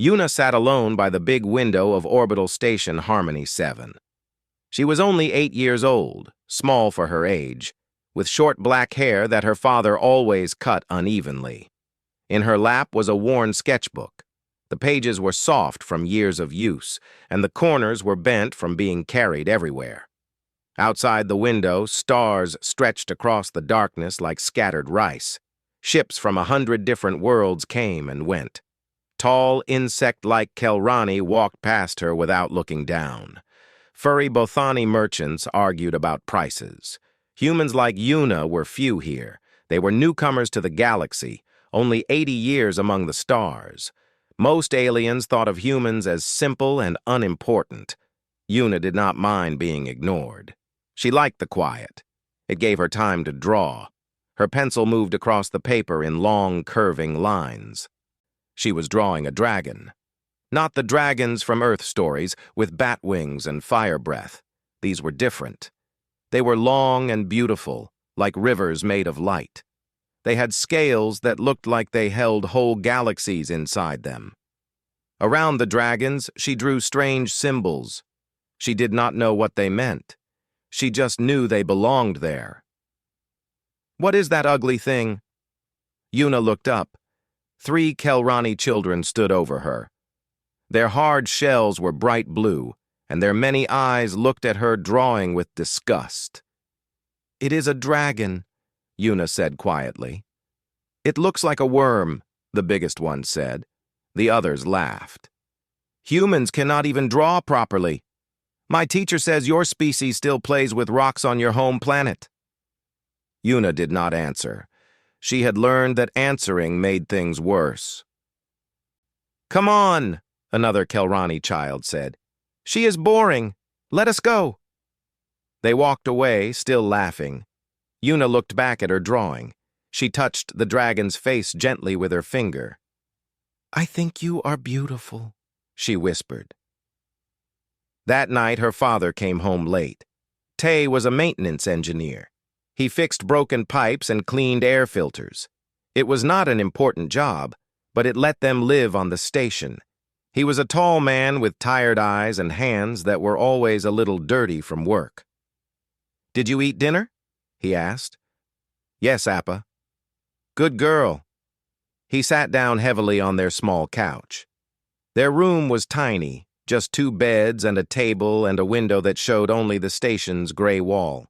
Yuna sat alone by the big window of Orbital Station Harmony 7. She was only 8 years old, small for her age, with short black hair that her father always cut unevenly. In her lap was a worn sketchbook. The pages were soft from years of use, and the corners were bent from being carried everywhere. Outside the window, stars stretched across the darkness like scattered rice. Ships from 100 different worlds came and went. Tall, insect-like Kelrani walked past her without looking down. Furry Bothani merchants argued about prices. Humans like Yuna were few here. They were newcomers to the galaxy, only 80 years among the stars. Most aliens thought of humans as simple and unimportant. Yuna did not mind being ignored. She liked the quiet. It gave her time to draw. Her pencil moved across the paper in long, curving lines. She was drawing a dragon. Not the dragons from Earth stories with bat wings and fire breath. These were different. They were long and beautiful, like rivers made of light. They had scales that looked like they held whole galaxies inside them. Around the dragons, she drew strange symbols. She did not know what they meant. She just knew they belonged there. "What is that ugly thing?" Yuna looked up. 3 Kelrani children stood over her. Their hard shells were bright blue, and their many eyes looked at her drawing with disgust. "It is a dragon," Yuna said quietly. "It looks like a worm," the biggest one said. The others laughed. "Humans cannot even draw properly. My teacher says your species still plays with rocks on your home planet." Yuna did not answer. She had learned that answering made things worse. "Come on," another Kelrani child said. "She is boring. Let us go." They walked away, still laughing. Yuna looked back at her drawing. She touched the dragon's face gently with her finger. "I think you are beautiful," she whispered. That night, her father came home late. Tay was a maintenance engineer. He fixed broken pipes and cleaned air filters. It was not an important job, but it let them live on the station. He was a tall man with tired eyes and hands that were always a little dirty from work. "Did you eat dinner?" he asked. "Yes, Appa." "Good girl." He sat down heavily on their small couch. Their room was tiny, just 2 beds and a table and a window that showed only the station's gray wall.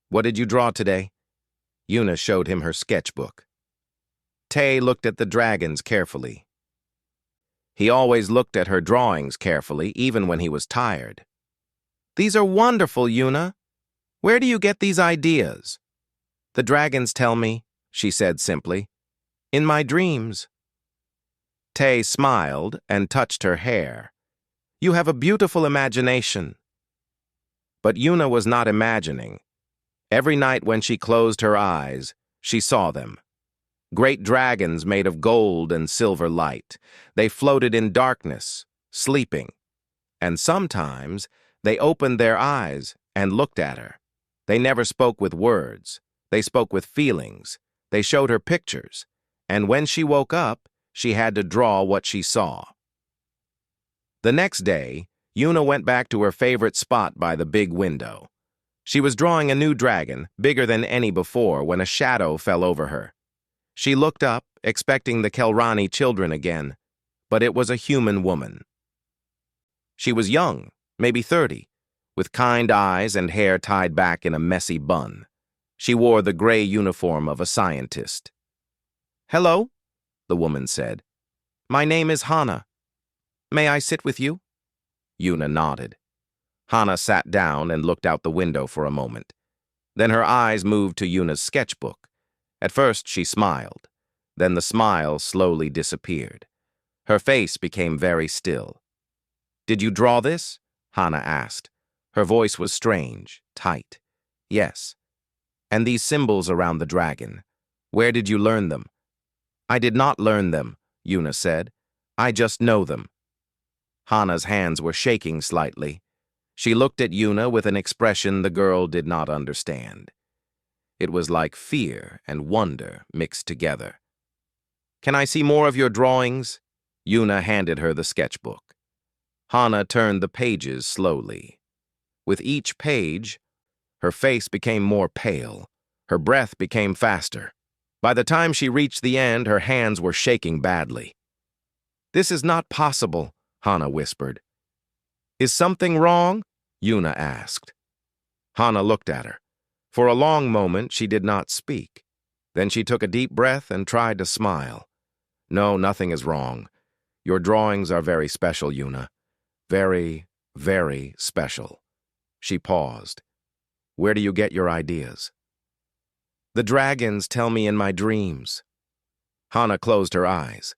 "What did you draw today?" Yuna showed him her sketchbook. Tay looked at the dragons carefully. He always looked at her drawings carefully, even when he was tired. "These are wonderful, Yuna. Where do you get these ideas?" "The dragons tell me," she said simply. "In my dreams." Tay smiled and touched her hair. "You have a beautiful imagination." But Yuna was not imagining. Every night when she closed her eyes, she saw them. Great dragons made of gold and silver light. They floated in darkness, sleeping. And sometimes they opened their eyes and looked at her. They never spoke with words. They spoke with feelings. They showed her pictures. And when she woke up, she had to draw what she saw. The next day, Yuna went back to her favorite spot by the big window. She was drawing a new dragon, bigger than any before, when a shadow fell over her. She looked up, expecting the Kelrani children again, but it was a human woman. She was young, maybe 30, with kind eyes and hair tied back in a messy bun. She wore the gray uniform of a scientist. "Hello," the woman said. "My name is Hana. May I sit with you?" Yuna nodded. Hana sat down and looked out the window for a moment. Then her eyes moved to Yuna's sketchbook. At first she smiled. Then the smile slowly disappeared. Her face became very still. "Did you draw this?" Hana asked. Her voice was strange, tight. "Yes." "And these symbols around the dragon, where did you learn them?" "I did not learn them," Yuna said. "I just know them." Hana's hands were shaking slightly. She looked at Yuna with an expression the girl did not understand. It was like fear and wonder mixed together. "Can I see more of your drawings?" Yuna handed her the sketchbook. Hana turned the pages slowly. With each page, her face became more pale. Her breath became faster. By the time she reached the end, her hands were shaking badly. "This is not possible," Hana whispered. "Is something wrong?" Yuna asked. Hana looked at her. For a long moment, she did not speak. Then she took a deep breath and tried to smile. "No, nothing is wrong. Your drawings are very special, Yuna. Very, very special." She paused. "Where do you get your ideas?" "The dragons tell me in my dreams." Hana closed her eyes.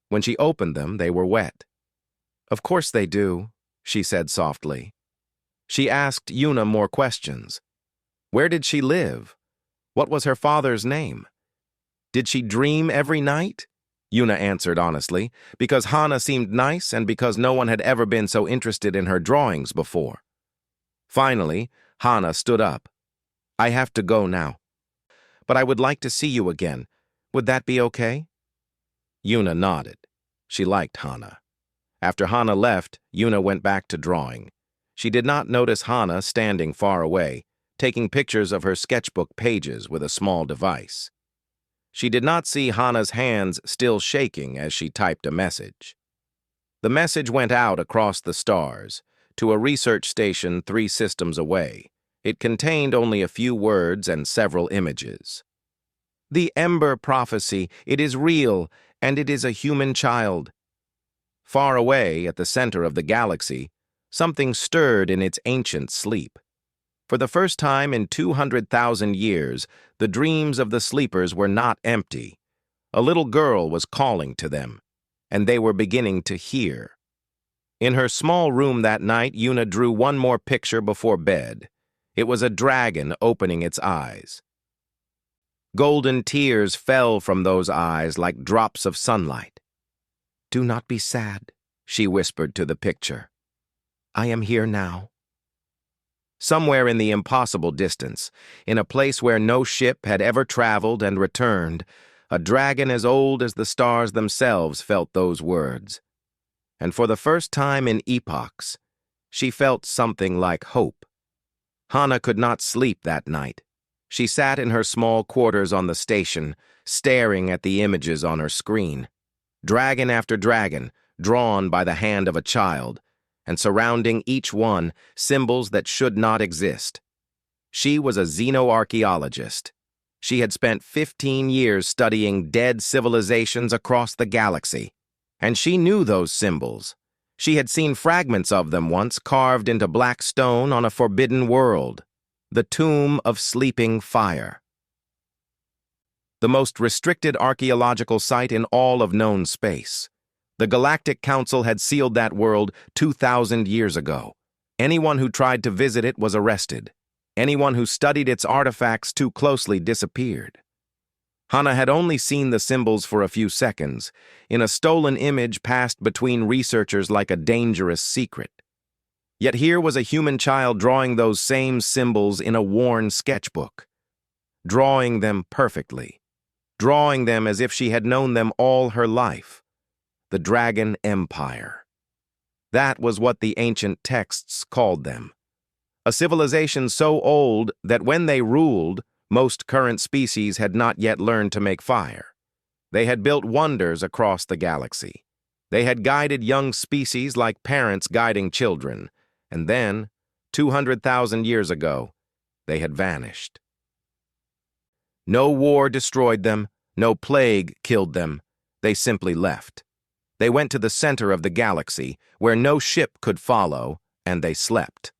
When she opened them, they were wet. "Of course they do," she said softly. She asked Yuna more questions. Where did she live? What was her father's name? Did she dream every night? Yuna answered honestly, because Hana seemed nice and because no one had ever been so interested in her drawings before. Finally, Hana stood up. "I have to go now. But I would like to see you again. Would that be okay?" Yuna nodded. She liked Hana. After Hana left, Yuna went back to drawing. She did not notice Hana standing far away, taking pictures of her sketchbook pages with a small device. She did not see Hana's hands still shaking as she typed a message. The message went out across the stars, to a research station 3 systems away. It contained only a few words and several images. "The Ember Prophecy, it is real, and it is a human child." Far away, at the center of the galaxy, something stirred in its ancient sleep. For the first time in 200,000 years, the dreams of the sleepers were not empty. A little girl was calling to them, and they were beginning to hear. In her small room that night, Yuna drew one more picture before bed. It was a dragon opening its eyes. Golden tears fell from those eyes like drops of sunlight. "Do not be sad," she whispered to the picture. "I am here now." Somewhere in the impossible distance, in a place where no ship had ever traveled and returned, a dragon as old as the stars themselves felt those words. And for the first time in epochs, she felt something like hope. Hana could not sleep that night. She sat in her small quarters on the station, staring at the images on her screen. Dragon after dragon, drawn by the hand of a child, and surrounding each one, symbols that should not exist. She was a xenoarchaeologist. She had spent 15 years studying dead civilizations across the galaxy, and she knew those symbols. She had seen fragments of them once carved into black stone on a forbidden world, the Tomb of Sleeping Fire. The most restricted archaeological site in all of known space. The Galactic Council had sealed that world 2,000 years ago. Anyone who tried to visit it was arrested. Anyone who studied its artifacts too closely disappeared. Hana had only seen the symbols for a few seconds, in a stolen image passed between researchers like a dangerous secret. Yet here was a human child drawing those same symbols in a worn sketchbook. Drawing them perfectly. Drawing them as if she had known them all her life. The Dragon Empire. That was what the ancient texts called them. A civilization so old that when they ruled, most current species had not yet learned to make fire. They had built wonders across the galaxy. They had guided young species like parents guiding children, and then, 200,000 years ago, they had vanished. No war destroyed them, no plague killed them. They simply left. They went to the center of the galaxy, where no ship could follow, and they slept.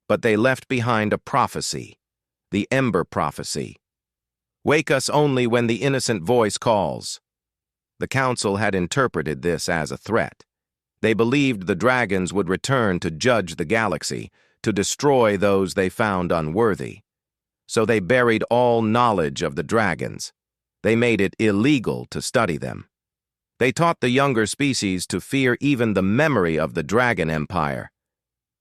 But they left behind a prophecy, the Ember Prophecy. "Wake us only when the innocent voice calls." The council had interpreted this as a threat. They believed the dragons would return to judge the galaxy, to destroy those they found unworthy. So they buried all knowledge of the dragons. They made it illegal to study them. They taught the younger species to fear even the memory of the Dragon Empire.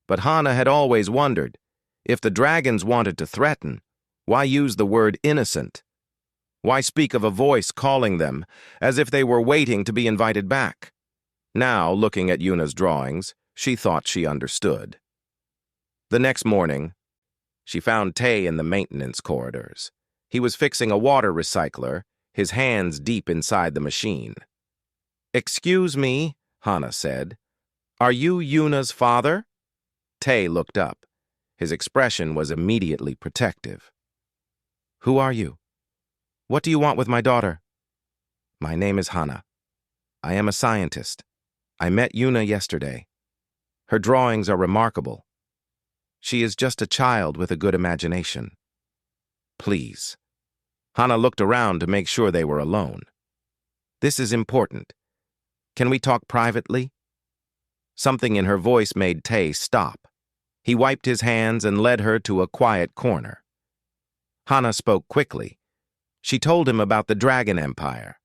But Hana had always wondered, if the dragons wanted to threaten, why use the word innocent? Why speak of a voice calling them, as if they were waiting to be invited back? Now, looking at Yuna's drawings, she thought she understood. The next morning, she found Tay in the maintenance corridors. He was fixing a water recycler, his hands deep inside the machine. "Excuse me," Hana said. "Are you Yuna's father?" Tay looked up. His expression was immediately protective. "Who are you? What do you want with my daughter?" "My name is Hana. I am a scientist. I met Yuna yesterday. Her drawings are remarkable. She is just a child with a good imagination. Please." Hana looked around to make sure they were alone. "This is important. Can we talk privately?" Something in her voice made Tay stop. He wiped his hands and led her to a quiet corner. Hana spoke quickly. She told him about the Dragon Empire,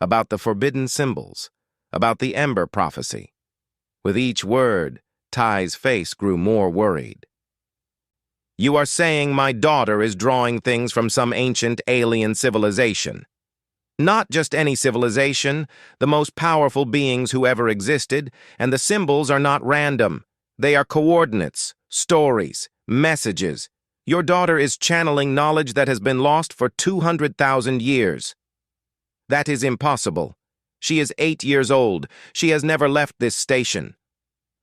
about the forbidden symbols, about the Ember prophecy. With each word, Tai's face grew more worried. "You are saying my daughter is drawing things from some ancient alien civilization. Not just any civilization, the most powerful beings who ever existed, and the symbols are not random. They are coordinates, stories, messages. Your daughter is channeling knowledge that has been lost for 200,000 years. That is impossible. She is 8 years old. She has never left this station.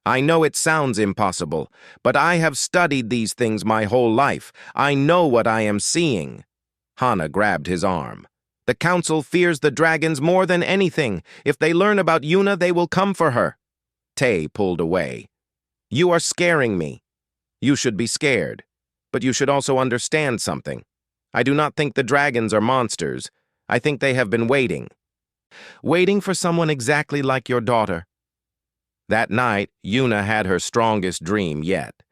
I know it sounds impossible, but I have studied these things my whole life. I know what I am seeing." Hana grabbed his arm. "The council fears the dragons more than anything. If they learn about Yuna, they will come for her." Tay pulled away. "You are scaring me. You should be scared. But you should also understand something. I do not think the dragons are monsters. I think they have been waiting. Waiting for someone exactly like your daughter." That night, Yuna had her strongest dream yet.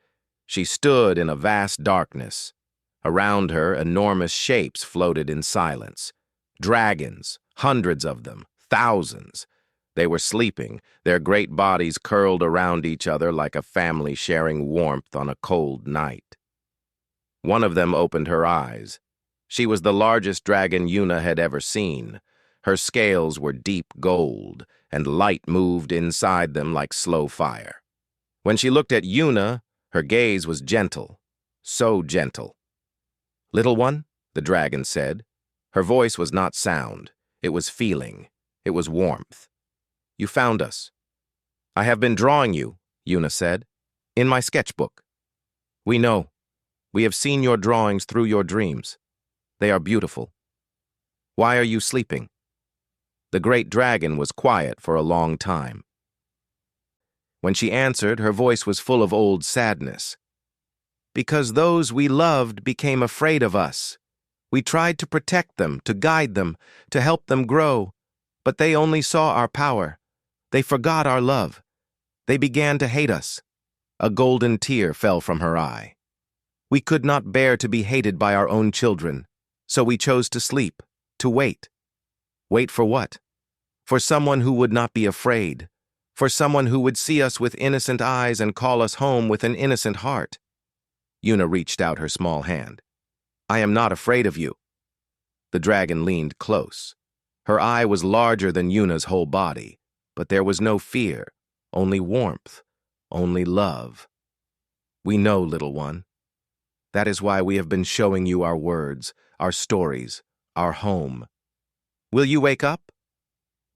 She stood in a vast darkness. Around her, enormous shapes floated in silence. Dragons, hundreds of them, thousands. They were sleeping, their great bodies curled around each other like a family sharing warmth on a cold night. One of them opened her eyes. She was the largest dragon Yuna had ever seen. Her scales were deep gold, and light moved inside them like slow fire. When she looked at Yuna, her gaze was gentle, so gentle. "Little one," the dragon said. Her voice was not sound. It was feeling. It was warmth. "You found us." "I have been drawing you," Yuna said, "in my sketchbook. We know. We have seen your drawings through your dreams. They are beautiful. Why are you sleeping?" The great dragon was quiet for a long time. When she answered, her voice was full of old sadness. "Because those we loved became afraid of us. We tried to protect them, to guide them, to help them grow, but they only saw our power. They forgot our love. They began to hate us." A golden tear fell from her eye. "We could not bear to be hated by our own children, so we chose to sleep, to wait." "Wait for what?" "For someone who would not be afraid, for someone who would see us with innocent eyes and call us home with an innocent heart." Yuna reached out her small hand. "I am not afraid of you." The dragon leaned close. Her eye was larger than Yuna's whole body, but there was no fear, only warmth, only love. "We know, little one. That is why we have been showing you our words, our stories, our home. Will you wake up?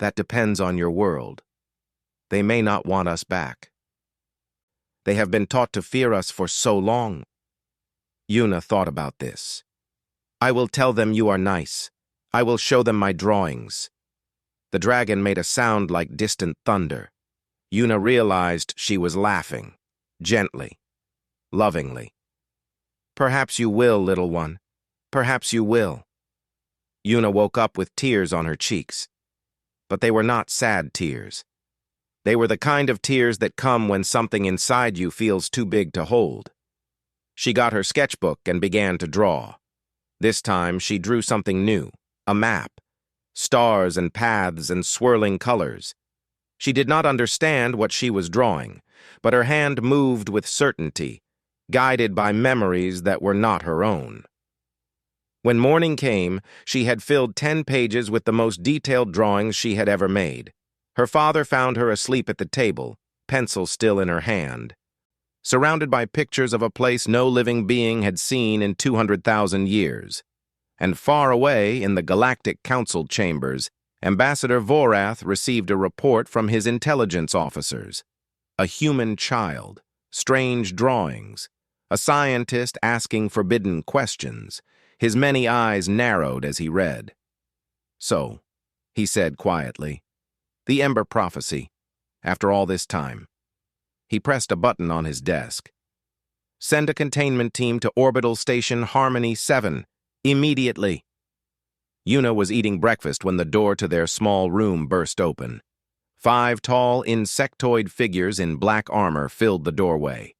That depends on your world. They may not want us back. They have been taught to fear us for so long." Yuna thought about this. "I will tell them you are nice. I will show them my drawings." The dragon made a sound like distant thunder. Yuna realized she was laughing, gently, lovingly. "Perhaps you will, little one. Perhaps you will." Yuna woke up with tears on her cheeks. But they were not sad tears. They were the kind of tears that come when something inside you feels too big to hold. She got her sketchbook and began to draw. This time she drew something new, a map, stars and paths and swirling colors. She did not understand what she was drawing, but her hand moved with certainty, guided by memories that were not her own. When morning came, she had filled 10 pages with the most detailed drawings she had ever made. Her father found her asleep at the table, pencil still in her hand, surrounded by pictures of a place no living being had seen in 200,000 years. And far away in the Galactic Council chambers, Ambassador Vorath received a report from his intelligence officers. A human child, strange drawings, a scientist asking forbidden questions. His many eyes narrowed as he read. "So," he said quietly, "the Ember Prophecy, after all this time." He pressed a button on his desk. "Send a containment team to Orbital Station Harmony 7, immediately." Yuna was eating breakfast when the door to their small room burst open. 5 tall insectoid figures in black armor filled the doorway.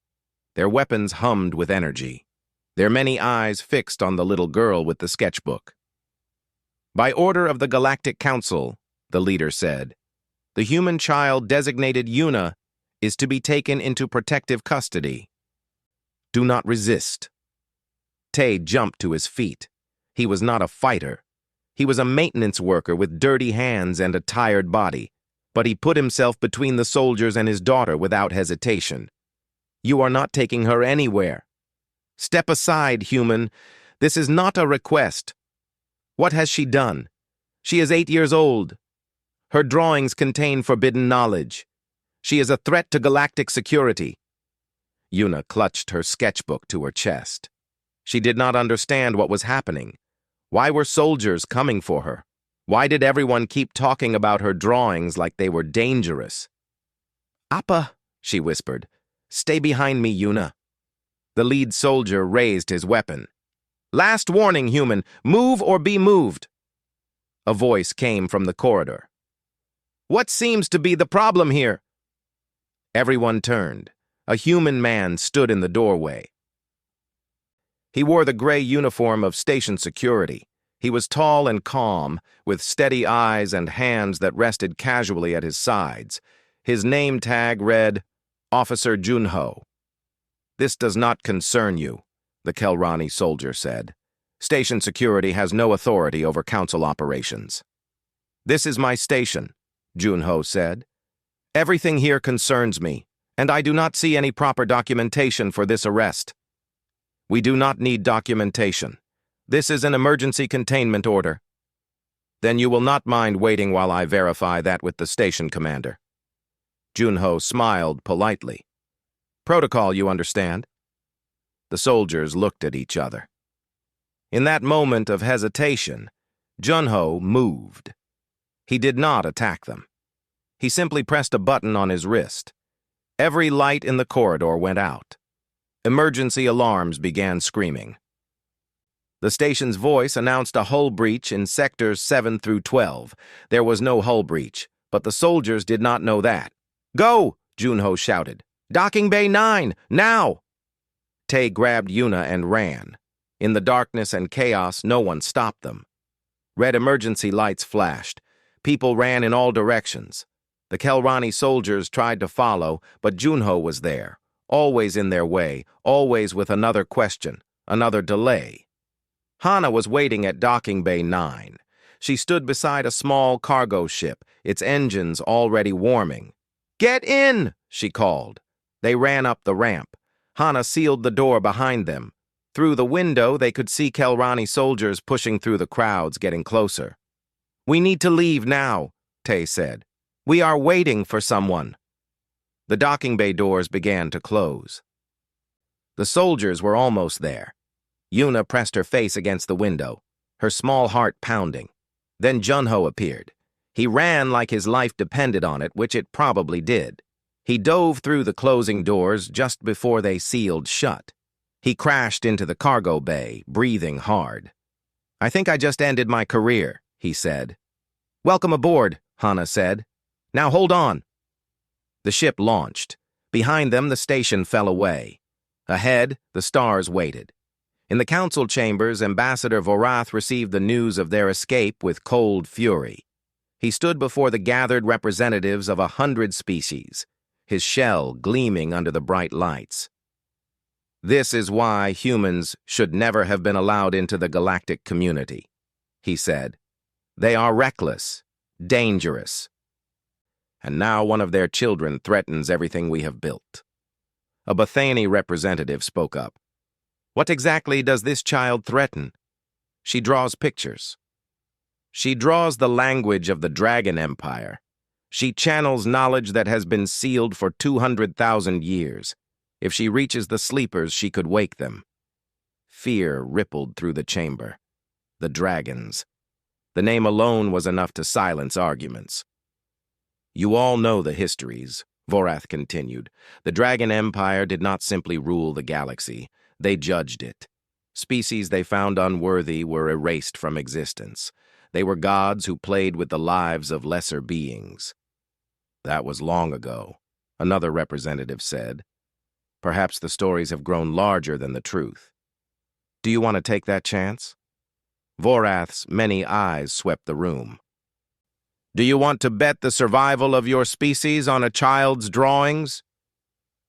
Their weapons hummed with energy, their many eyes fixed on the little girl with the sketchbook. "By order of the Galactic Council," the leader said, "the human child designated Yuna is to be taken into protective custody. Do not resist." Tay jumped to his feet. He was not a fighter. He was a maintenance worker with dirty hands and a tired body, but he put himself between the soldiers and his daughter without hesitation. "You are not taking her anywhere. Step aside, human. This is not a request. What has she done? She is 8 years old. Her drawings contain forbidden knowledge. She is a threat to galactic security." Yuna clutched her sketchbook to her chest. She did not understand what was happening. Why were soldiers coming for her? Why did everyone keep talking about her drawings like they were dangerous? "Appa," she whispered. "Stay behind me, Yuna." The lead soldier raised his weapon. "Last warning, human. Move or be moved." A voice came from the corridor. "What seems to be the problem here?" Everyone turned. A human man stood in the doorway. He wore the gray uniform of station security. He was tall and calm, with steady eyes and hands that rested casually at his sides. His name tag read, "Officer Junho." "This does not concern you," the Kelrani soldier said. "Station security has no authority over council operations." "This is my station," Junho said. "Everything here concerns me, and I do not see any proper documentation for this arrest." "We do not need documentation. This is an emergency containment order." "Then you will not mind waiting while I verify that with the station commander." Junho smiled politely. "Protocol, you understand?" The soldiers looked at each other. In that moment of hesitation, Junho moved. He did not attack them. He simply pressed a button on his wrist. Every light in the corridor went out. Emergency alarms began screaming. The station's voice announced a hull breach in sectors 7 through 12. There was no hull breach, but the soldiers did not know that. "Go!" Junho shouted. "Docking Bay 9, now!" Tay grabbed Yuna and ran. In the darkness and chaos, no one stopped them. Red emergency lights flashed. People ran in all directions. The Kelrani soldiers tried to follow, but Junho was there, always in their way, always with another question, another delay. Hana was waiting at Docking Bay 9. She stood beside a small cargo ship, its engines already warming. "Get in!" she called. They ran up the ramp. Hana sealed the door behind them. Through the window, they could see Kelrani soldiers pushing through the crowds, getting closer. "We need to leave now," Tay said. "We are waiting for someone." The docking bay doors began to close. The soldiers were almost there. Yuna pressed her face against the window, her small heart pounding. Then Junho appeared. He ran like his life depended on it, which it probably did. He dove through the closing doors just before they sealed shut. He crashed into the cargo bay, breathing hard. "I think I just ended my career," he said. "Welcome aboard," Hana said. "Now hold on." The ship launched. Behind them, the station fell away. Ahead, the stars waited. In the council chambers, Ambassador Vorath received the news of their escape with cold fury. He stood before the gathered representatives of 100 species, his shell gleaming under the bright lights. "This is why humans should never have been allowed into the galactic community," he said. "They are reckless, dangerous." and now one of their children threatens everything we have built. A Bethany representative spoke up. What exactly does this child threaten? She draws pictures. She draws the language of the Dragon Empire. She channels knowledge that has been sealed for 200,000 years. If she reaches the sleepers, she could wake them. Fear rippled through the chamber. The dragons. The name alone was enough to silence arguments. You all know the histories, Vorath continued. The Dragon Empire did not simply rule the galaxy. They judged it. Species they found unworthy were erased from existence. They were gods who played with the lives of lesser beings. That was long ago, another representative said. Perhaps the stories have grown larger than the truth. Do you want to take that chance? Vorath's many eyes swept the room. Do you want to bet the survival of your species on a child's drawings?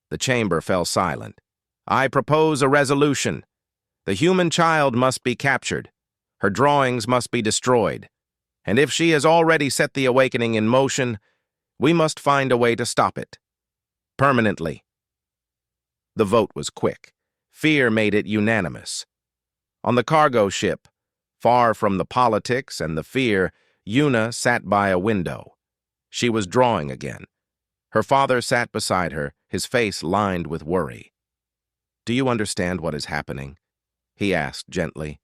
The chamber fell silent. I propose a resolution. The human child must be captured. Her drawings must be destroyed. And if she has already set the awakening in motion, we must find a way to stop it. Permanently. The vote was quick. Fear made it unanimous. On the cargo ship, far from the politics and the fear, Yuna sat by a window. She was drawing again. Her father sat beside her, his face lined with worry. Do you understand what is happening? He asked gently.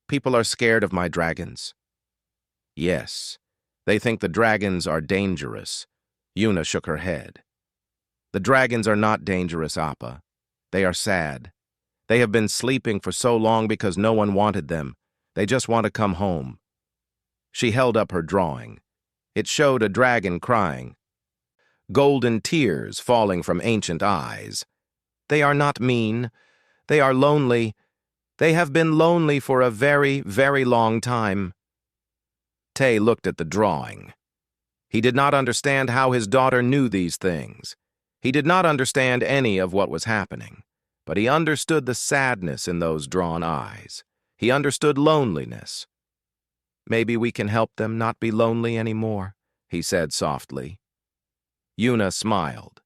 People are scared of my dragons. Yes, they think the dragons are dangerous. Yuna shook her head. The dragons are not dangerous, Appa. They are sad. They have been sleeping for so long because no one wanted them. They just want to come home. She held up her drawing. It showed a dragon crying. Golden tears falling from ancient eyes. They are not mean. They are lonely. They have been lonely for a very, very long time. Tay looked at the drawing. He did not understand how his daughter knew these things. He did not understand any of what was happening, but he understood the sadness in those drawn eyes. He understood loneliness. Maybe we can help them not be lonely anymore, he said softly. Yuna smiled.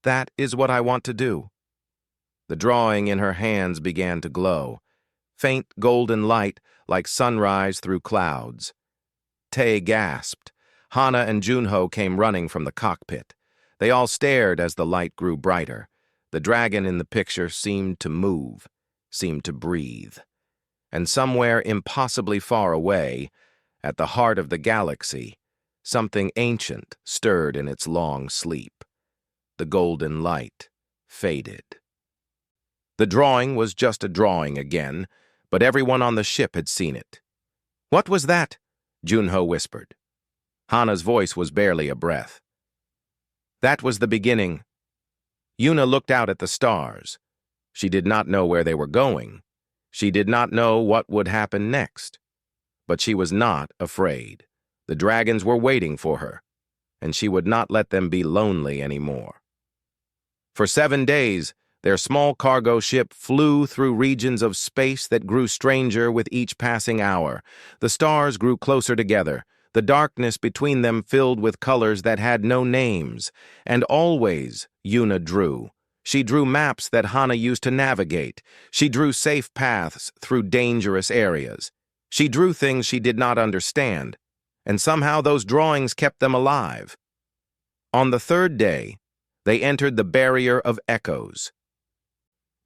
That is what I want to do. The drawing in her hands began to glow, faint golden light like sunrise through clouds. Tay gasped. Hana and Junho came running from the cockpit. They all stared as the light grew brighter. The dragon in the picture seemed to move, seemed to breathe. And somewhere impossibly far away, at the heart of the galaxy, something ancient stirred in its long sleep. The golden light faded. The drawing was just a drawing again, but everyone on the ship had seen it. What was that? Junho whispered. Hana's voice was barely a breath. That was the beginning. Yuna looked out at the stars. She did not know where they were going. She did not know what would happen next. But she was not afraid. The dragons were waiting for her, and she would not let them be lonely anymore. For 7 days, their small cargo ship flew through regions of space that grew stranger with each passing hour. The stars grew closer together, the darkness between them filled with colors that had no names. And always, Yuna drew. She drew maps that Hana used to navigate. She drew safe paths through dangerous areas. She drew things she did not understand, and somehow those drawings kept them alive. On the 3rd day, they entered the Barrier of Echoes.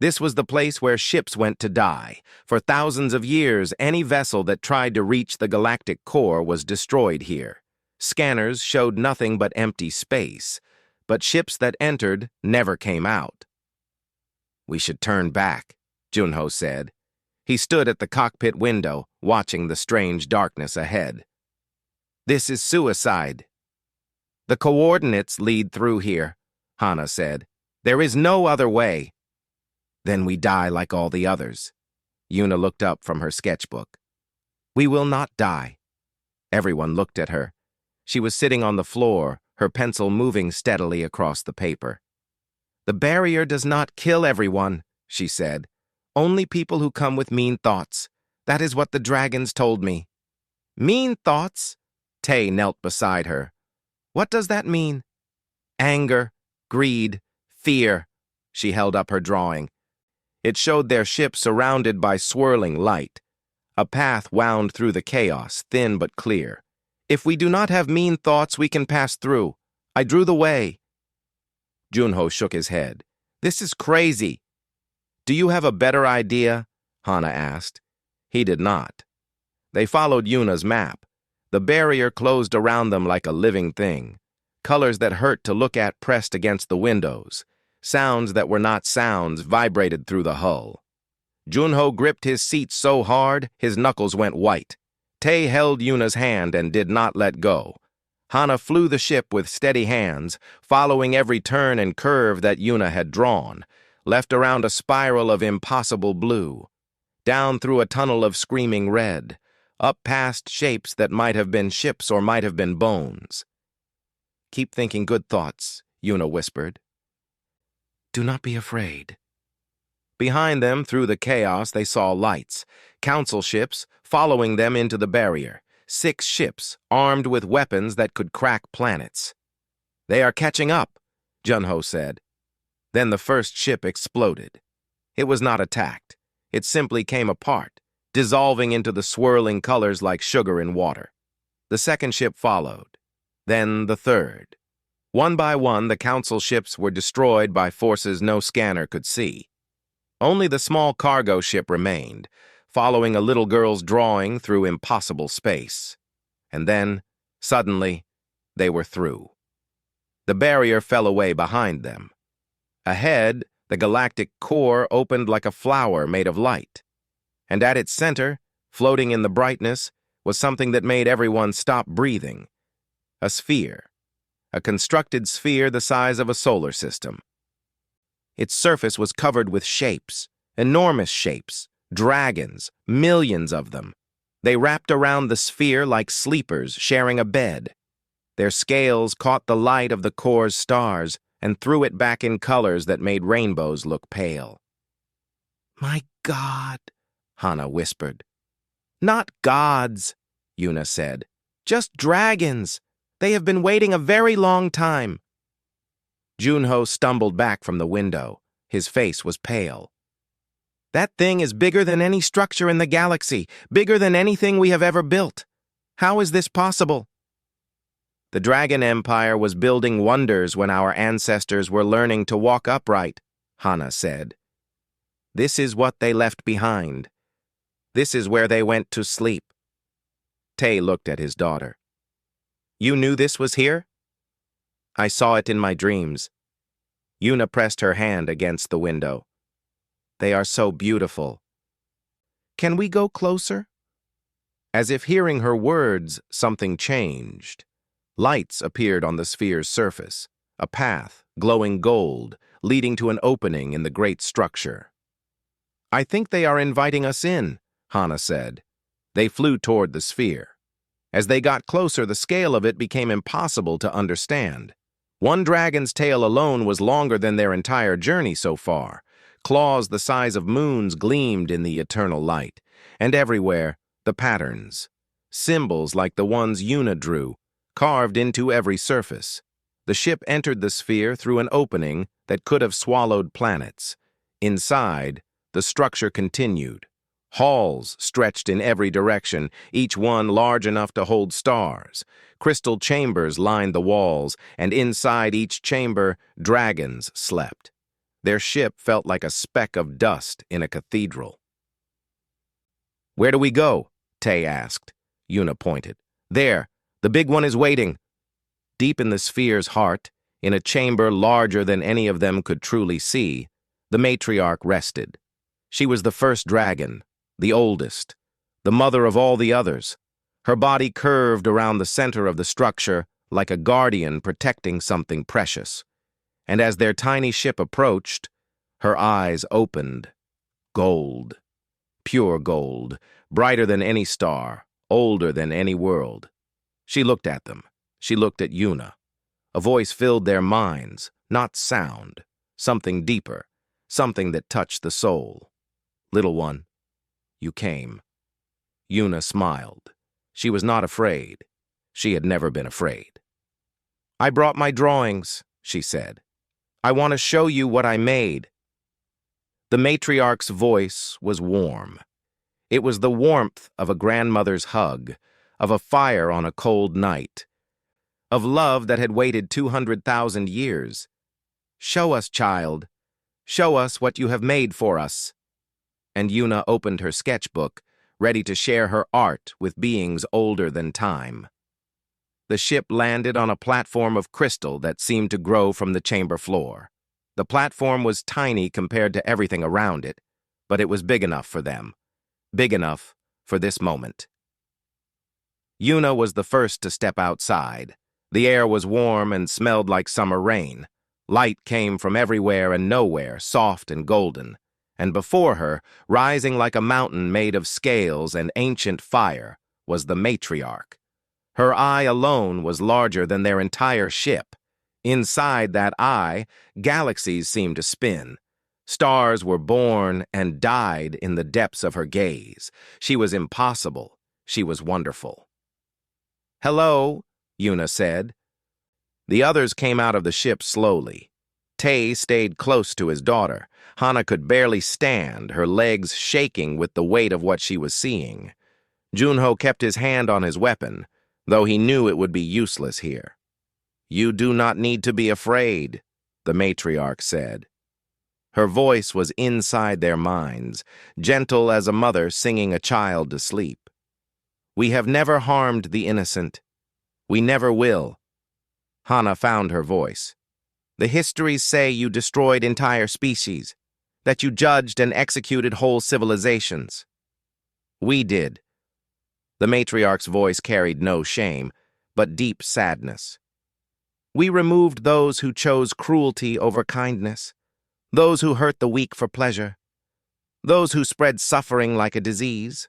This was the place where ships went to die. For thousands of years, any vessel that tried to reach the galactic core was destroyed here. Scanners showed nothing but empty space, but ships that entered never came out. We should turn back, Junho said. He stood at the cockpit window, watching the strange darkness ahead. This is suicide. The coordinates lead through here, Hana said. There is no other way. Then we die like all the others. Yuna looked up from her sketchbook. We will not die. Everyone looked at her. She was sitting on the floor, her pencil moving steadily across the paper. The barrier does not kill everyone, she said. Only people who come with mean thoughts. That is what the dragons told me. Mean thoughts? Tay knelt beside her. What does that mean? Anger, greed, fear. She held up her drawing. It showed their ship surrounded by swirling light. A path wound through the chaos, thin but clear. If we do not have mean thoughts, we can pass through. I drew the way. Junho shook his head. This is crazy. Do you have a better idea? Hana asked. He did not. They followed Yuna's map. The barrier closed around them like a living thing. Colors that hurt to look at pressed against the windows. Sounds that were not sounds vibrated through the hull. Junho gripped his seat so hard, his knuckles went white. Tay held Yuna's hand and did not let go. Hana flew the ship with steady hands, following every turn and curve that Yuna had drawn, left around a spiral of impossible blue, down through a tunnel of screaming red, up past shapes that might have been ships or might have been bones. Keep thinking good thoughts, Yuna whispered. Do not be afraid. Behind them, through the chaos, they saw lights, council ships following them into the barrier, 6 ships armed with weapons that could crack planets. They are catching up, Junho said. Then the first ship exploded. It was not attacked. It simply came apart, dissolving into the swirling colors like sugar in water. The second ship followed. Then the third. One by one, the council ships were destroyed by forces no scanner could see. Only the small cargo ship remained, following a little girl's drawing through impossible space. And then, suddenly, they were through. The barrier fell away behind them. Ahead, the galactic core opened like a flower made of light. And at its center, floating in the brightness, was something that made everyone stop breathing. A sphere. A constructed sphere the size of a solar system. Its surface was covered with shapes, enormous shapes, dragons, millions of them. They wrapped around the sphere like sleepers sharing a bed. Their scales caught the light of the core's stars and threw it back in colors that made rainbows look pale. My God, Hana whispered. Not gods, Yuna said. Just dragons. They have been waiting a very long time. Junho stumbled back from the window. His face was pale. That thing is bigger than any structure in the galaxy, bigger than anything we have ever built. How is this possible? The Dragon Empire was building wonders when our ancestors were learning to walk upright, Hana said. This is what they left behind. This is where they went to sleep. Tay looked at his daughter. You knew this was here? I saw it in my dreams. Yuna pressed her hand against the window. They are so beautiful. Can we go closer? As if hearing her words, something changed. Lights appeared on the sphere's surface, a path, glowing gold, leading to an opening in the great structure. I think they are inviting us in, Hana said. They flew toward the sphere. As they got closer, the scale of it became impossible to understand. One dragon's tail alone was longer than their entire journey so far. Claws the size of moons gleamed in the eternal light, and everywhere, the patterns. Symbols like the ones Yuna drew, carved into every surface. The ship entered the sphere through an opening that could have swallowed planets. Inside, the structure continued. Halls stretched in every direction, each one large enough to hold stars. Crystal chambers lined the walls, and inside each chamber, dragons slept. Their ship felt like a speck of dust in a cathedral. Where do we go? Tay asked. Yuna pointed. There, the big one is waiting. Deep in the sphere's heart, in a chamber larger than any of them could truly see, the matriarch rested. She was the first dragon, the oldest, the mother of all the others. Her body curved around the center of the structure like a guardian protecting something precious. And as their tiny ship approached, her eyes opened. Gold. Pure gold, brighter than any star, older than any world. She looked at them. She looked at Yuna. A voice filled their minds, not sound, something deeper, something that touched the soul. Little one, you came. Yuna smiled. She was not afraid. She had never been afraid. I brought my drawings, she said. I want to show you what I made. The matriarch's voice was warm. It was the warmth of a grandmother's hug, of a fire on a cold night, of love that had waited 200,000 years. Show us, child. Show us what you have made for us. And Yuna opened her sketchbook, ready to share her art with beings older than time. The ship landed on a platform of crystal that seemed to grow from the chamber floor. The platform was tiny compared to everything around it, but it was big enough for them. Big enough for this moment. Yuna was the first to step outside. The air was warm and smelled like summer rain. Light came from everywhere and nowhere, soft and golden. And before her, rising like a mountain made of scales and ancient fire, was the matriarch. Her eye alone was larger than their entire ship. Inside that eye, galaxies seemed to spin. Stars were born and died in the depths of her gaze. She was impossible. She was wonderful. "Hello," Yuna said. The others came out of the ship slowly. Tay stayed close to his daughter. Hana could barely stand, her legs shaking with the weight of what she was seeing. Junho kept his hand on his weapon, though he knew it would be useless here. "You do not need to be afraid," the matriarch said. Her voice was inside their minds, gentle as a mother singing a child to sleep. "We have never harmed the innocent. We never will." Hana found her voice. "The histories say you destroyed entire species, that you judged and executed whole civilizations. We did." The matriarch's voice carried no shame, but deep sadness. "We removed those who chose cruelty over kindness, those who hurt the weak for pleasure, those who spread suffering like a disease."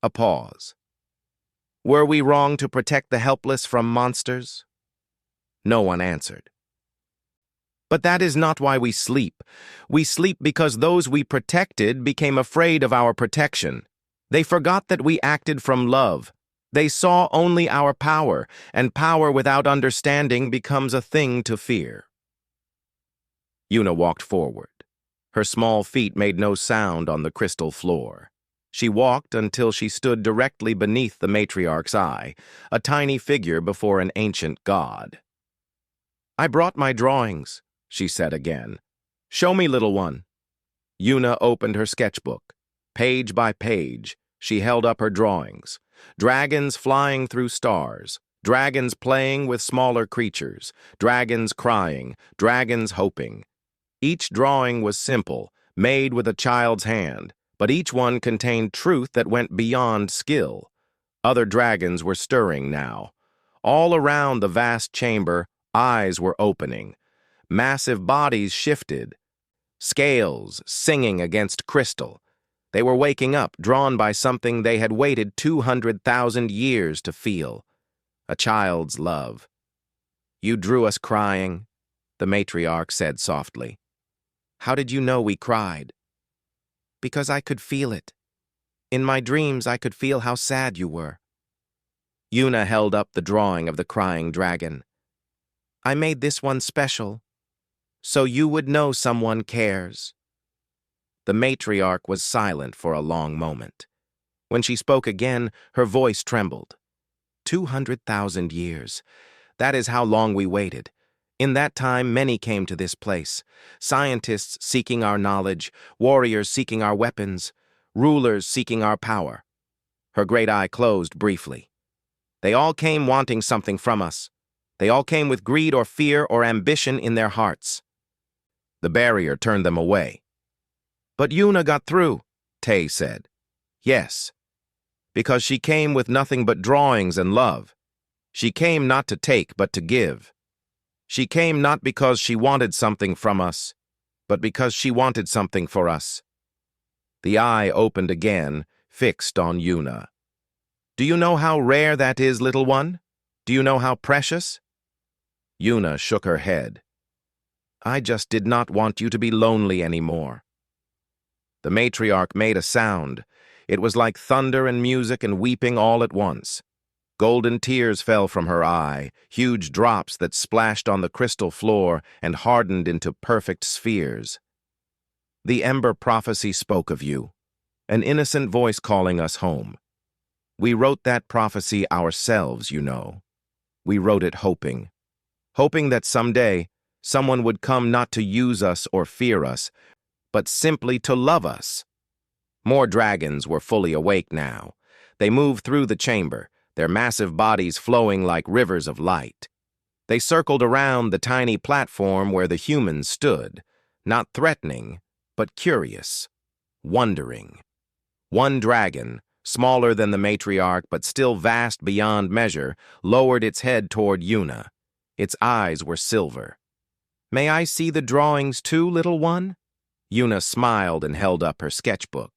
A pause. "Were we wrong to protect the helpless from monsters?" No one answered. "But that is not why we sleep. We sleep because those we protected became afraid of our protection. They forgot that we acted from love. They saw only our power, and power without understanding becomes a thing to fear." Yuna walked forward. Her small feet made no sound on the crystal floor. She walked until she stood directly beneath the matriarch's eye, a tiny figure before an ancient god. "I brought my drawings," she said again. "Show me, little one." Yuna opened her sketchbook. Page by page, she held up her drawings. Dragons flying through stars, dragons playing with smaller creatures, dragons crying, dragons hoping. Each drawing was simple, made with a child's hand, but each one contained truth that went beyond skill. Other dragons were stirring now. All around the vast chamber, eyes were opening. Massive bodies shifted. Scales singing against crystal. They were waking up, drawn by something they had waited 200,000 years to feel. A child's love. "You drew us crying," the matriarch said softly. "How did you know we cried?" "Because I could feel it. In my dreams, I could feel how sad you were." Yuna held up the drawing of the crying dragon. "I made this one special, so you would know someone cares." The matriarch was silent for a long moment. When she spoke again, her voice trembled. 200,000 years. That is how long we waited. In that time, many came to this place. Scientists seeking our knowledge, warriors seeking our weapons, rulers seeking our power. Her great eye closed briefly. They all came wanting something from us. They all came with greed or fear or ambition in their hearts. The barrier turned them away. "But Yuna got through," Tay said. "Yes, because she came with nothing but drawings and love. She came not to take, but to give. She came not because she wanted something from us, but because she wanted something for us." The eye opened again, fixed on Yuna. "Do you know how rare that is, little one? Do you know how precious?" Yuna shook her head. "I just did not want you to be lonely anymore." The matriarch made a sound. It was like thunder and music and weeping all at once. Golden tears fell from her eye, huge drops that splashed on the crystal floor and hardened into perfect spheres. The Ember prophecy spoke of you, an innocent voice calling us home. We wrote that prophecy ourselves, you know. We wrote it hoping that someday someone would come not to use us or fear us, but simply to love us. More dragons were fully awake now. They moved through the chamber, their massive bodies flowing like rivers of light. They circled around the tiny platform where the humans stood, not threatening, but curious, wondering. One dragon, smaller than the matriarch but still vast beyond measure, lowered its head toward Yuna. Its eyes were silver. "May I see the drawings too, little one?" Yuna smiled and held up her sketchbook.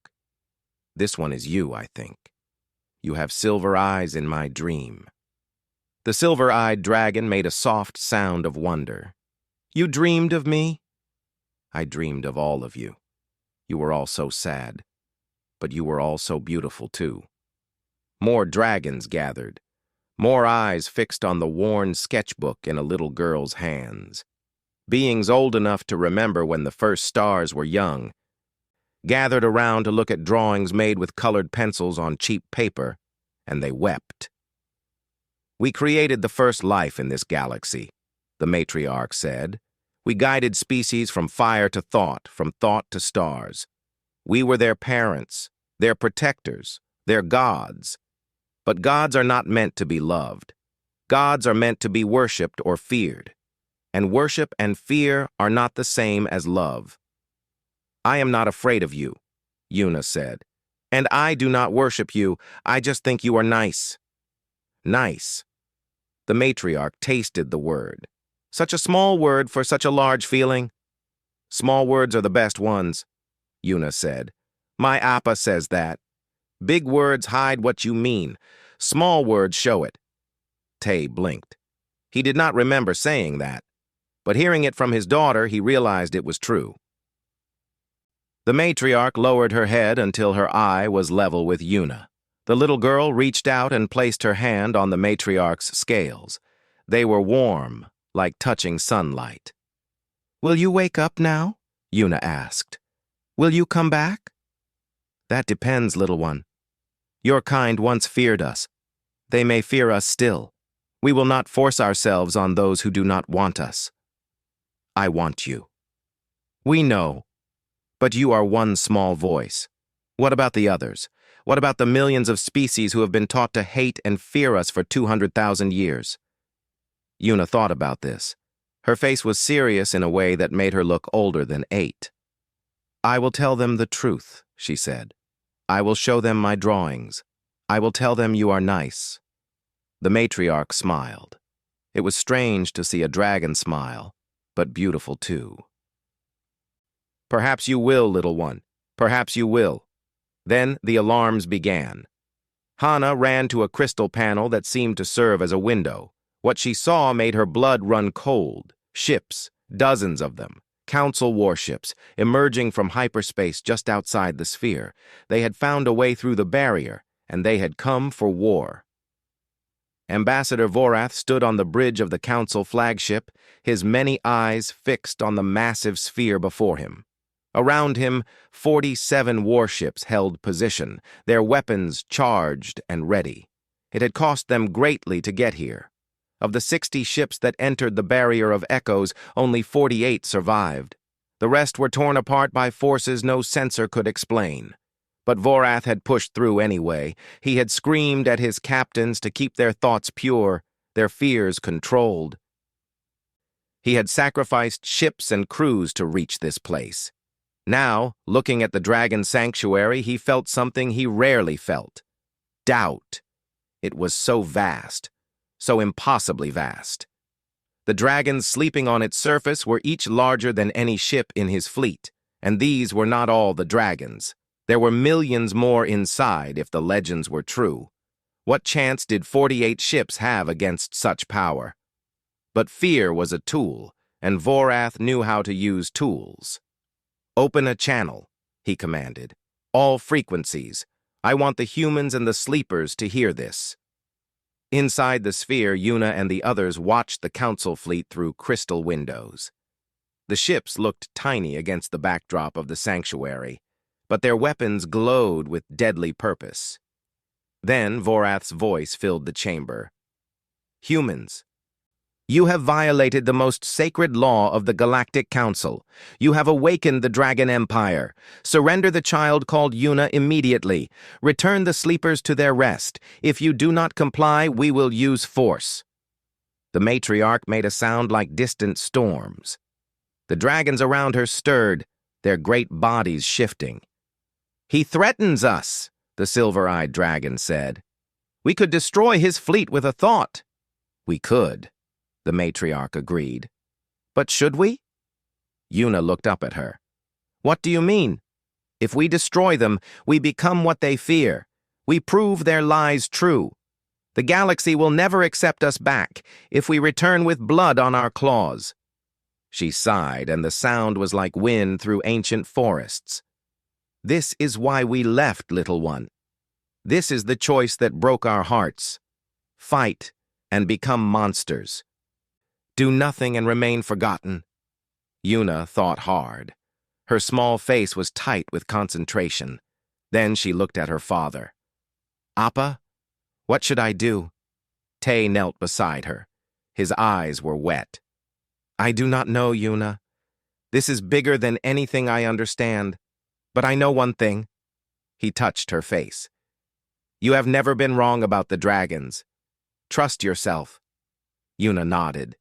"This one is you, I think. You have silver eyes in my dream." The silver-eyed dragon made a soft sound of wonder. "You dreamed of me?" "I dreamed of all of you. You were all so sad. But you were all so beautiful, too." More dragons gathered. More eyes fixed on the worn sketchbook in a little girl's hands. Beings old enough to remember when the first stars were young gathered around to look at drawings made with colored pencils on cheap paper, and they wept. "We created the first life in this galaxy," the matriarch said. "We guided species from fire to thought, from thought to stars. We were their parents, their protectors, their gods. But gods are not meant to be loved. Gods are meant to be worshipped or feared. And worship and fear are not the same as love." "I am not afraid of you," Yuna said. "And I do not worship you. I just think you are nice." Nice. The matriarch tasted the word. Such a small word for such a large feeling. "Small words are the best ones," Yuna said. "My appa says that. Big words hide what you mean. Small words show it." Tay blinked. He did not remember saying that, but hearing it from his daughter, he realized it was true. The matriarch lowered her head until her eye was level with Yuna. The little girl reached out and placed her hand on the matriarch's scales. They were warm, like touching sunlight. "Will you wake up now?" Yuna asked. "Will you come back?" "That depends, little one. Your kind once feared us. They may fear us still. We will not force ourselves on those who do not want us." "I want you." "We know. But you are one small voice. What about the others? What about the millions of species who have been taught to hate and fear us for 200,000 years? Yuna thought about this. Her face was serious in a way that made her look older than 8. "I will tell them the truth," she said. "I will show them my drawings. I will tell them you are nice." The matriarch smiled. It was strange to see a dragon smile, but beautiful too. "Perhaps you will, little one. Perhaps you will." Then the alarms began. Hana ran to a crystal panel that seemed to serve as a window. What she saw made her blood run cold. Ships, dozens of them, council warships, emerging from hyperspace just outside the sphere. They had found a way through the barrier, and they had come for war. Ambassador Vorath stood on the bridge of the council flagship, his many eyes fixed on the massive sphere before him. Around him, 47 warships held position, their weapons charged and ready. It had cost them greatly to get here. Of the 60 ships that entered the barrier of echoes, only 48 survived. The rest were torn apart by forces no censor could explain. But Vorath had pushed through anyway. He had screamed at his captains to keep their thoughts pure, their fears controlled. He had sacrificed ships and crews to reach this place. Now, looking at the dragon sanctuary, he felt something he rarely felt. Doubt. It was so vast, so impossibly vast. The dragons sleeping on its surface were each larger than any ship in his fleet, and these were not all the dragons. There were millions more inside if the legends were true. What chance did 48 ships have against such power? But fear was a tool, and Vorath knew how to use tools. "Open a channel," he commanded. "All frequencies. I want the humans and the sleepers to hear this." Inside the sphere, Yuna and the others watched the council fleet through crystal windows. The ships looked tiny against the backdrop of the sanctuary, but their weapons glowed with deadly purpose. Then Vorath's voice filled the chamber. Humans, you have violated the most sacred law of the Galactic Council. You have awakened the Dragon Empire. Surrender the child called Yuna immediately. Return the sleepers to their rest. If you do not comply, we will use force. The matriarch made a sound like distant storms. The dragons around her stirred, their great bodies shifting. He threatens us, the silver-eyed dragon said. We could destroy his fleet with a thought. We could, the matriarch agreed. But should we? Yuna looked up at her. What do you mean? If we destroy them, we become what they fear. We prove their lies true. The galaxy will never accept us back if we return with blood on our claws. She sighed, and the sound was like wind through ancient forests. This is why we left, little one. This is the choice that broke our hearts. Fight and become monsters. Do nothing and remain forgotten. Yuna thought hard. Her small face was tight with concentration. Then she looked at her father. Appa, what should I do? Tay knelt beside her. His eyes were wet. I do not know, Yuna. This is bigger than anything I understand. But I know one thing. He touched her face. You have never been wrong about the dragons. Trust yourself. Yuna nodded.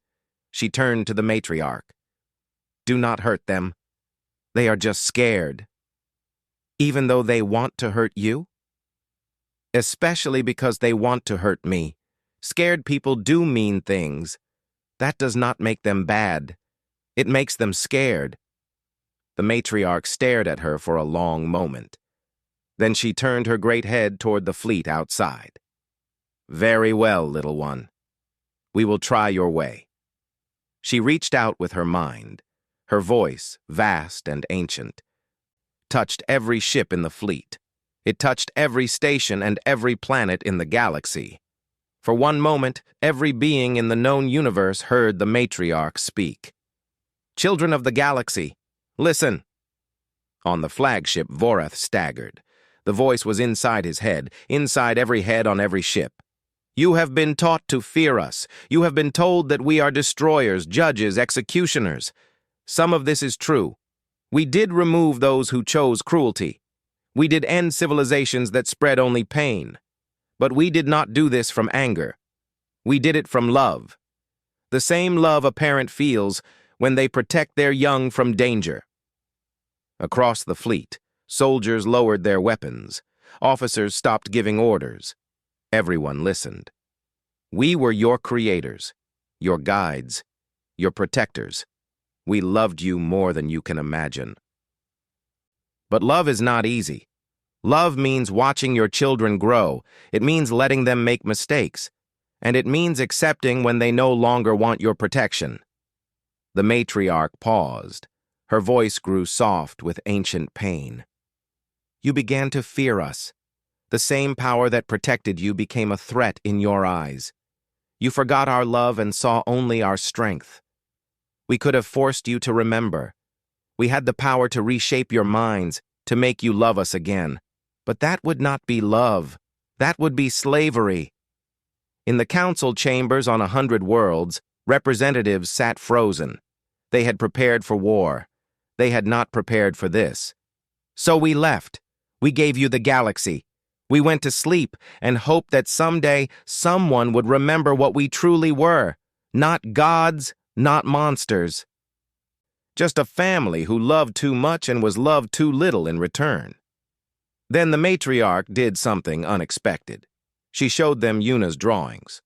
She turned to the matriarch. Do not hurt them. They are just scared. Even though they want to hurt you? Especially because they want to hurt me. Scared people do mean things. That does not make them bad. It makes them scared. The matriarch stared at her for a long moment. Then she turned her great head toward the fleet outside. Very well, little one. We will try your way. She reached out with her mind. Her voice, vast and ancient, touched every ship in the fleet. It touched every station and every planet in the galaxy. For one moment, every being in the known universe heard the matriarch speak. Children of the galaxy, listen. On the flagship, Vorath staggered. The voice was inside his head, inside every head on every ship. You have been taught to fear us. You have been told that we are destroyers, judges, executioners. Some of this is true. We did remove those who chose cruelty. We did end civilizations that spread only pain. But we did not do this from anger. We did it from love. The same love a parent feels when they protect their young from danger. Across the fleet, soldiers lowered their weapons. Officers stopped giving orders. Everyone listened. We were your creators, your guides, your protectors. We loved you more than you can imagine. But love is not easy. Love means watching your children grow. It means letting them make mistakes. And it means accepting when they no longer want your protection. The matriarch paused. Her voice grew soft with ancient pain. You began to fear us. The same power that protected you became a threat in your eyes. You forgot our love and saw only our strength. We could have forced you to remember. We had the power to reshape your minds, to make you love us again. But that would not be love. That would be slavery. In the council chambers on 100 worlds, representatives sat frozen. They had prepared for war. They had not prepared for this. So we left. We gave you the galaxy. We went to sleep and hoped that someday someone would remember what we truly were. Not gods, not monsters. Just a family who loved too much and was loved too little in return. Then the matriarch did something unexpected. She showed them Yuna's drawings.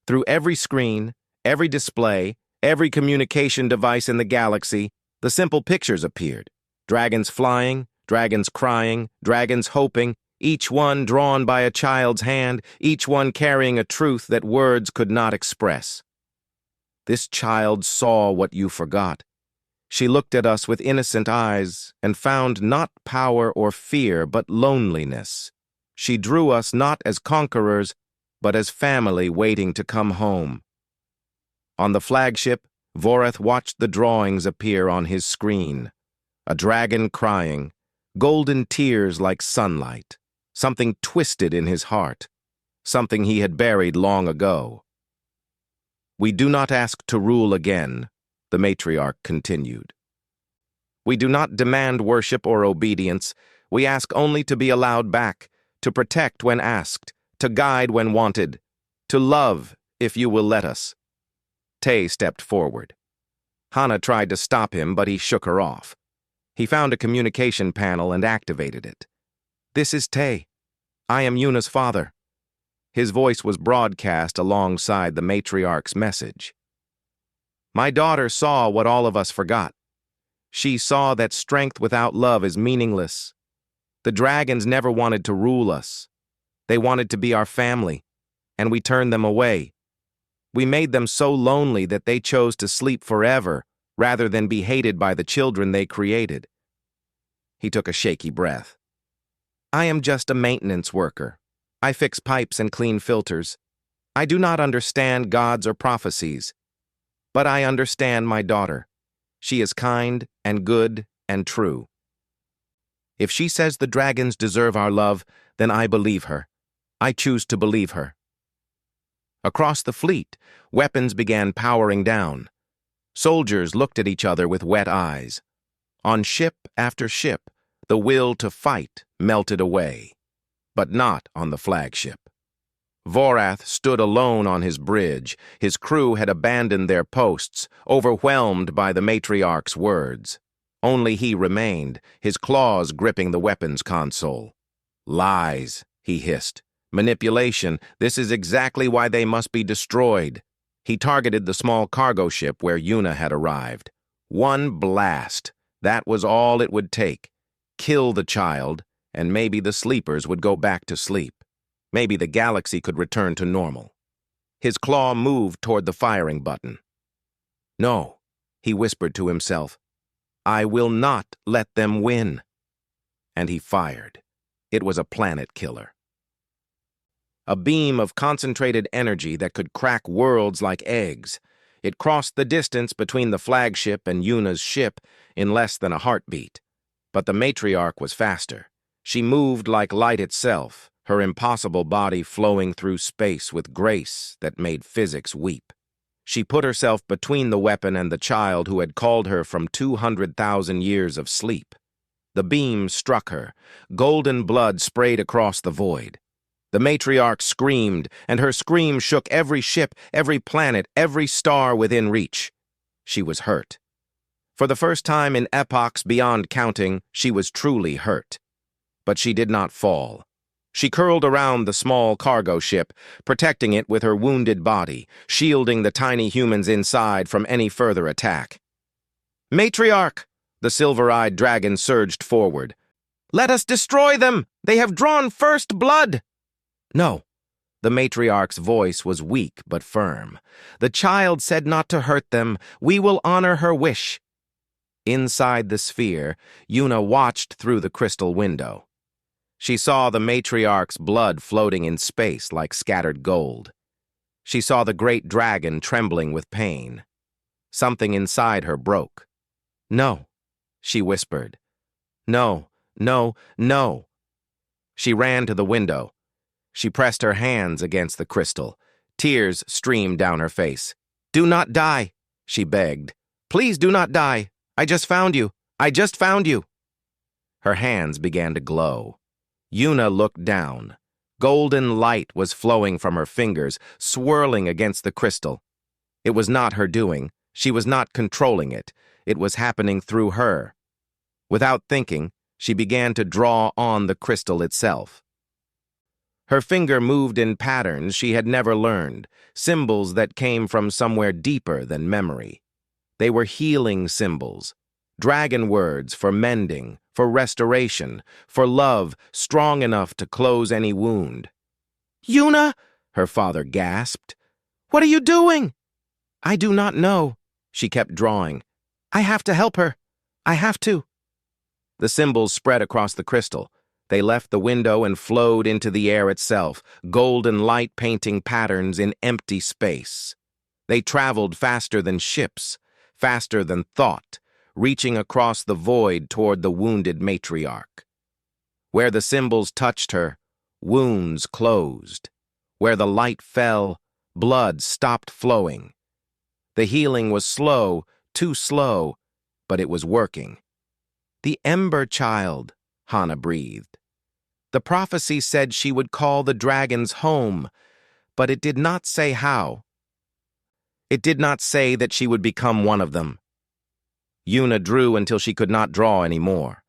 Through every screen, every display, every communication device in the galaxy, the simple pictures appeared. Dragons flying, dragons crying, dragons hoping, each one drawn by a child's hand, each one carrying a truth that words could not express. This child saw what you forgot. She looked at us with innocent eyes and found not power or fear, but loneliness. She drew us not as conquerors, but as family waiting to come home. On the flagship, Vorath watched the drawings appear on his screen. A dragon crying, golden tears like sunlight, something twisted in his heart, something he had buried long ago. "We do not ask to rule again," the matriarch continued. "We do not demand worship or obedience. We ask only to be allowed back, to protect when asked, to guide when wanted, to love if you will let us." Tay stepped forward. Hana tried to stop him, but he shook her off. He found a communication panel and activated it. "This is Tay. I am Yuna's father." His voice was broadcast alongside the matriarch's message. "My daughter saw what all of us forgot. She saw that strength without love is meaningless. The dragons never wanted to rule us. They wanted to be our family, and we turned them away. We made them so lonely that they chose to sleep forever rather than be hated by the children they created." He took a shaky breath. "I am just a maintenance worker. I fix pipes and clean filters. I do not understand gods or prophecies. But I understand my daughter. She is kind and good and true. If she says the dragons deserve our love, then I believe her. I choose to believe her." Across the fleet, weapons began powering down. Soldiers looked at each other with wet eyes. On ship after ship, the will to fight melted away. But not on the flagship. Vorath stood alone on his bridge. His crew had abandoned their posts, overwhelmed by the matriarch's words. Only he remained, his claws gripping the weapons console. "Lies," he hissed. "Manipulation. This is exactly why they must be destroyed." He targeted the small cargo ship where Yuna had arrived. One blast. That was all it would take. Kill the child, and maybe the sleepers would go back to sleep. Maybe the galaxy could return to normal. His claw moved toward the firing button. "No," he whispered to himself. "I will not let them win." And he fired. It was a planet killer. A beam of concentrated energy that could crack worlds like eggs. It crossed the distance between the flagship and Yuna's ship in less than a heartbeat. But the matriarch was faster. She moved like light itself, her impossible body flowing through space with grace that made physics weep. She put herself between the weapon and the child who had called her from 200,000 years of sleep. The beam struck her. Golden blood sprayed across the void. The matriarch screamed, and her scream shook every ship, every planet, every star within reach. She was hurt. For the first time in epochs beyond counting, she was truly hurt. But she did not fall. She curled around the small cargo ship, protecting it with her wounded body, shielding the tiny humans inside from any further attack. "Matriarch!" The silver-eyed dragon surged forward. "Let us destroy them! They have drawn first blood!" "No." The matriarch's voice was weak but firm. "The child said not to hurt them. We will honor her wish." Inside the sphere, Yuna watched through the crystal window. She saw the matriarch's blood floating in space like scattered gold. She saw the great dragon trembling with pain. Something inside her broke. "No," she whispered. "No, no, no." She ran to the window. She pressed her hands against the crystal. Tears streamed down her face. "Do not die," she begged. "Please do not die. I just found you. I just found you." Her hands began to glow. Yuna looked down. Golden light was flowing from her fingers, swirling against the crystal. It was not her doing. She was not controlling it. It was happening through her. Without thinking, she began to draw on the crystal itself. Her finger moved in patterns she had never learned, symbols that came from somewhere deeper than memory. They were healing symbols, dragon words for mending, for restoration, for love strong enough to close any wound. "Yuna!" her father gasped. "What are you doing?" "I do not know," she kept drawing. "I have to help her. I have to." The symbols spread across the crystal. They left the window and flowed into the air itself, golden light painting patterns in empty space. They traveled faster than ships, faster than thought, reaching across the void toward the wounded matriarch. Where the symbols touched her, wounds closed. Where the light fell, blood stopped flowing. The healing was slow, too slow, but it was working. "The Ember Child," Hana breathed. The prophecy said she would call the dragons home, but it did not say how. It did not say that she would become one of them. Yuna drew until she could not draw anymore.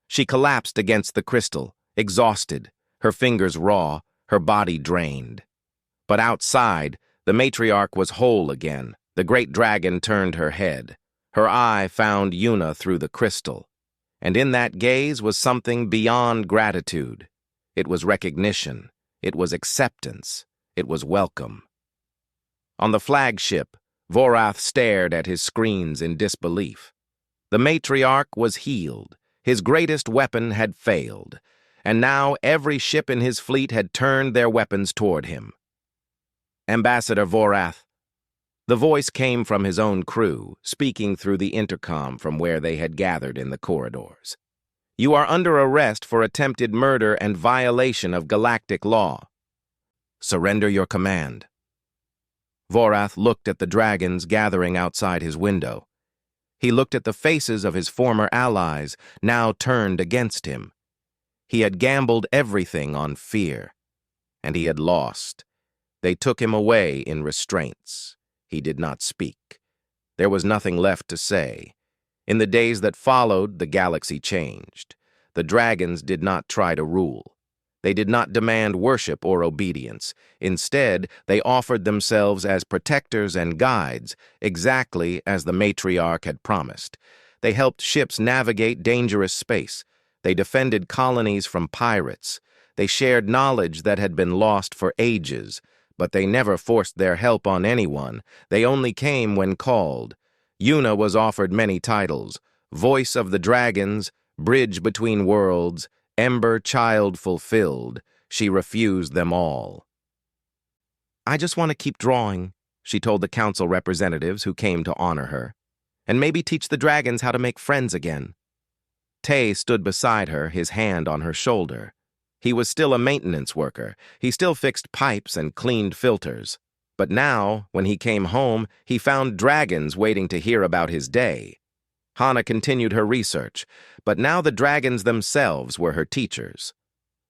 She collapsed against the crystal, exhausted, her fingers raw, her body drained. But outside, the matriarch was whole again. The great dragon turned her head. Her eye found Yuna through the crystal. And in that gaze was something beyond gratitude. It was recognition. It was acceptance. It was welcome. On the flagship, Vorath stared at his screens in disbelief. The matriarch was healed. His greatest weapon had failed. And now every ship in his fleet had turned their weapons toward him. "Ambassador Vorath." The voice came from his own crew, speaking through the intercom from where they had gathered in the corridors. "You are under arrest for attempted murder and violation of galactic law. Surrender your command." Vorath looked at the dragons gathering outside his window. He looked at the faces of his former allies, now turned against him. He had gambled everything on fear, and he had lost. They took him away in restraints. He did not speak. There was nothing left to say. In the days that followed, the galaxy changed. The dragons did not try to rule. They did not demand worship or obedience. Instead, they offered themselves as protectors and guides, exactly as the matriarch had promised. They helped ships navigate dangerous space. They defended colonies from pirates. They shared knowledge that had been lost for ages, but they never forced their help on anyone. They only came when called. Yuna was offered many titles: Voice of the Dragons, Bridge Between Worlds, Ember Child Fulfilled. She refused them all. "I just want to keep drawing," she told the council representatives who came to honor her, "and maybe teach the dragons how to make friends again." Tay stood beside her, his hand on her shoulder. He was still a maintenance worker. He still fixed pipes and cleaned filters. But now, when he came home, he found dragons waiting to hear about his day. Hana continued her research, but now the dragons themselves were her teachers.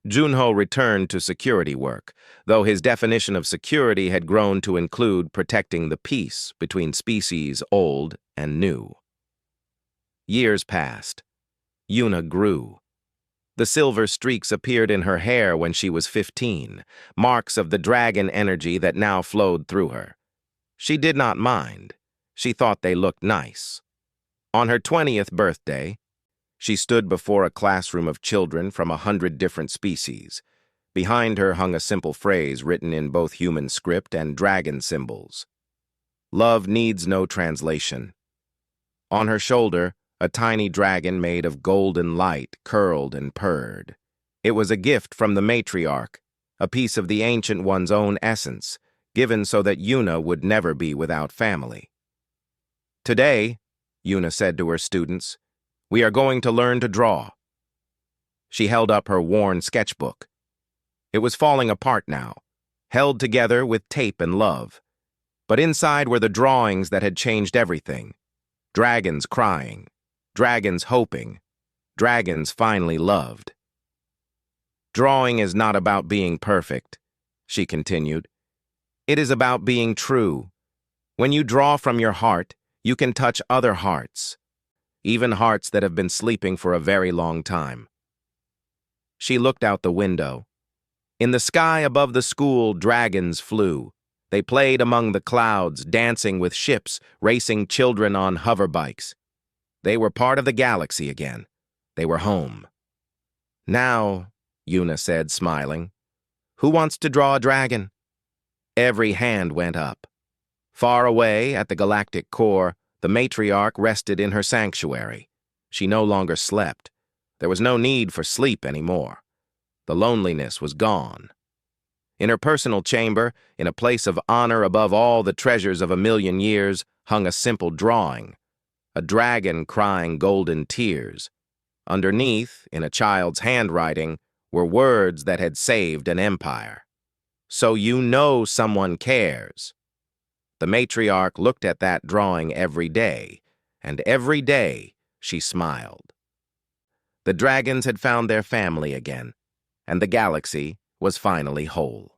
Junho returned to security work, though his definition of security had grown to include protecting the peace between species old and new. Years passed. Yuna grew. The silver streaks appeared in her hair when she was 15, marks of the dragon energy that now flowed through her. She did not mind. She thought they looked nice. On her 20th birthday, she stood before a classroom of children from 100 different species. Behind her hung a simple phrase written in both human script and dragon symbols. "Love needs no translation." On her shoulder, a tiny dragon made of golden light curled and purred. It was a gift from the matriarch, a piece of the Ancient One's own essence, given so that Yuna would never be without family. "Today," Yuna said to her students, "we are going to learn to draw." She held up her worn sketchbook. It was falling apart now, held together with tape and love. But inside were the drawings that had changed everything. Dragons crying. Dragons hoping. Dragons finally loved. "Drawing is not about being perfect," she continued. "It is about being true. When you draw from your heart, you can touch other hearts, even hearts that have been sleeping for a very long time." She looked out the window. In the sky above the school, dragons flew. They played among the clouds, dancing with ships, racing children on hoverbikes. They were part of the galaxy again. They were home. "Now," Yuna said, smiling, "who wants to draw a dragon?" Every hand went up. Far away, at the galactic core, the matriarch rested in her sanctuary. She no longer slept. There was no need for sleep anymore. The loneliness was gone. In her personal chamber, in a place of honor above all the treasures of 1,000,000 years, hung a simple drawing, a dragon crying golden tears. Underneath, in a child's handwriting, were words that had saved an empire. "So you know someone cares." The matriarch looked at that drawing every day, and every day she smiled. The dragons had found their family again, and the galaxy was finally whole.